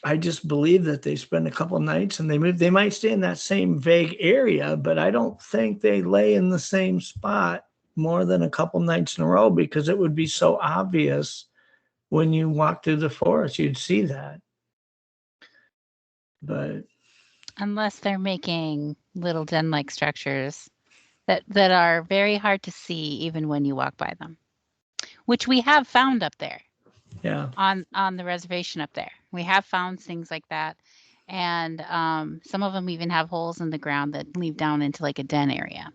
I just believe that they spend a couple nights and they move. They might stay in that same vague area, but I don't think they lay in the same spot more than a couple nights in a row, because it would be so obvious when you walk through the forest. You'd see that. But unless they're making little den-like structures that are very hard to see even when you walk by them, which we have found up there. Yeah. On the reservation up there, we have found things like that, and some of them even have holes in the ground that lead down into like a den area.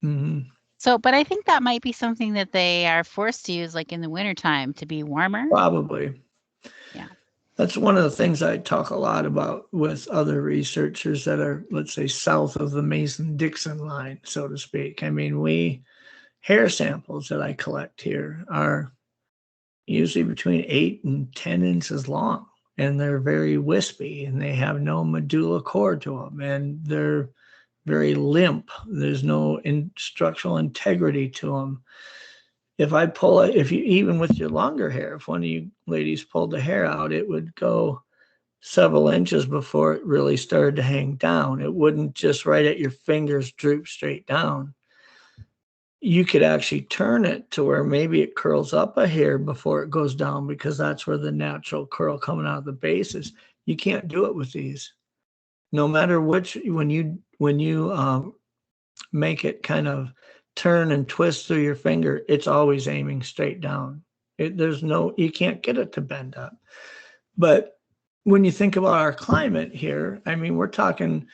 Mm-hmm. So, but I think that might be something that they are forced to use, like in the wintertime, to be warmer. Probably. Yeah. That's one of the things I talk a lot about with other researchers that are, let's say, south of the Mason-Dixon line, so to speak. I mean, hair samples that I collect here are usually between 8 and 10 inches long, and they're very wispy, and they have no medulla cord to them, and they're very limp. There's no structural integrity to them. If I pull it, if you, even with your longer hair, if one of you ladies pulled the hair out, it would go several inches before it really started to hang down. It wouldn't just right at your fingers droop straight down. You could actually turn it to where maybe it curls up a hair before it goes down, because that's where the natural curl coming out of the base is. You can't do it with these. No matter which, when you make it kind of turn and twist through your finger, it's always aiming straight down. You can't get it to bend up. But when you think about our climate here, I mean, we're talking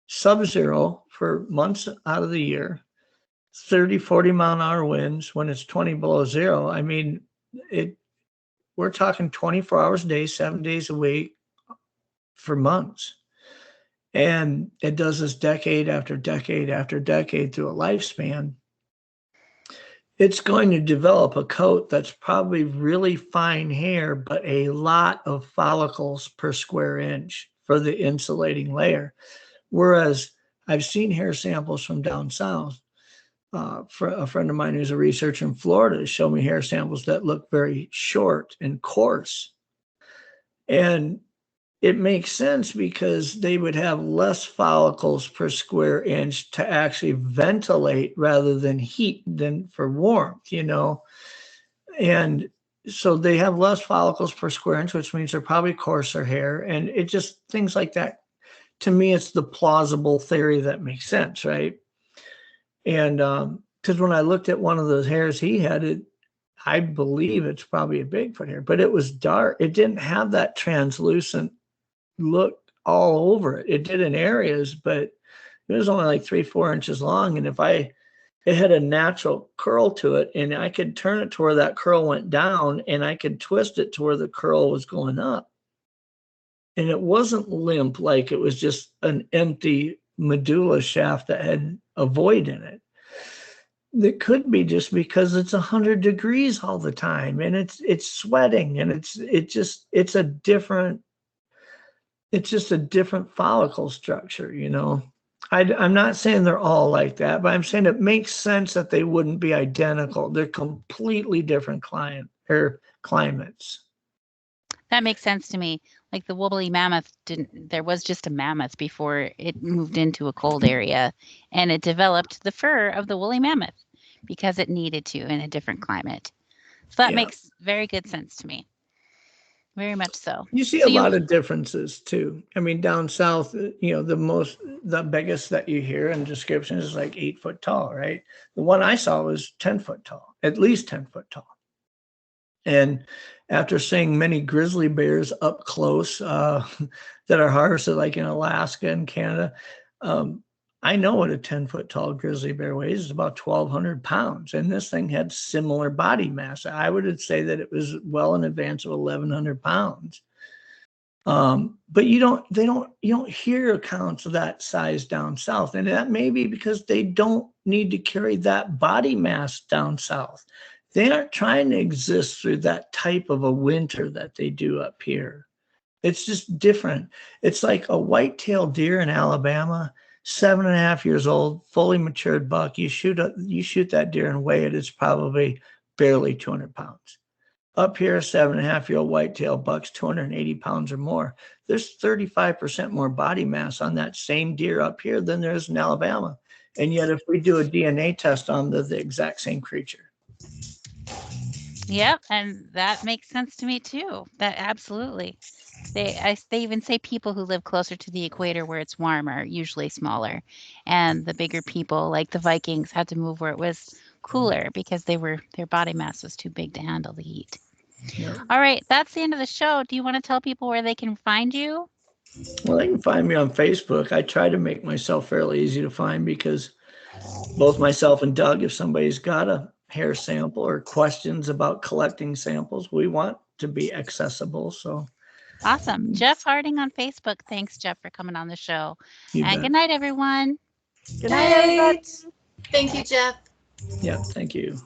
sub-zero for months out of the year, 30, 40 mile an hour winds when it's 20 below zero. I mean, we're talking 24 hours a day, 7 days a week for months. And it does this decade after decade after decade through a lifespan. It's going to develop a coat that's probably really fine hair, but a lot of follicles per square inch for the insulating layer. Whereas I've seen hair samples from down south. For a friend of mine who's a researcher in Florida showed me hair samples that look very short and coarse. And it makes sense because they would have less follicles per square inch to actually ventilate rather than heat than for warmth, you know. And so they have less follicles per square inch, which means they're probably coarser hair. And it just, things like that. To me, it's the plausible theory that makes sense, right? And because when I looked at one of those hairs he had, I believe it's probably a Bigfoot hair, but it was dark. It didn't have that translucent look all over it. It did in areas, but it was only like 3-4 inches long. And it had a natural curl to it, and I could turn it to where that curl went down, and I could twist it to where the curl was going up. And it wasn't limp, like it was just an empty medulla shaft that had a void in it. It could be just because it's 100 degrees all the time, and it's sweating, and it's just a different follicle structure, you know. I'm not saying they're all like that, but I'm saying it makes sense that they wouldn't be identical. They're completely different climates. That makes sense to me. Like the woolly mammoth there was just a mammoth before it moved into a cold area, and it developed the fur of the woolly mammoth because it needed to in a different climate. So that makes very good sense to me. Very much so. You see a lot of differences too. I mean, down south, you know, the biggest that you hear in descriptions is like 8 foot tall, right? The one I saw was 10 foot tall, at least 10 foot tall. And after seeing many grizzly bears up close that are harvested like in Alaska and Canada, I know what a 10 foot tall grizzly bear weighs. It's about 1,200 pounds. And this thing had similar body mass. I would say that it was well in advance of 1,100 pounds. But you don't hear accounts of that size down south. And that may be because they don't need to carry that body mass down south. They aren't trying to exist through that type of a winter that they do up here. It's just different. It's like a white-tailed deer in Alabama, 7.5 years old, fully matured buck. You shoot that deer and weigh it, it's probably barely 200 pounds. Up here, 7.5-year-old white-tailed bucks, 280 pounds or more. There's 35% more body mass on that same deer up here than there is in Alabama. And yet, if we do a DNA test on them, they're the exact same creature. Yep, and that makes sense to me too. That absolutely. They even say people who live closer to the equator where it's warmer are usually smaller, and the bigger people, like the Vikings, had to move where it was cooler because their body mass was too big to handle the heat. Yep. All right, that's the end of the show. Do you want to tell people where they can find you? Well, they can find me on Facebook. I try to make myself fairly easy to find because both myself and Doug, if somebody's got a hair sample or questions about collecting samples, we want to be accessible. So awesome. Jeff Harding on Facebook. Thanks, Jeff, for coming on the show. You and bet. Good night, everyone. Good night, everybody. Thank you, Jeff. Yeah, thank you.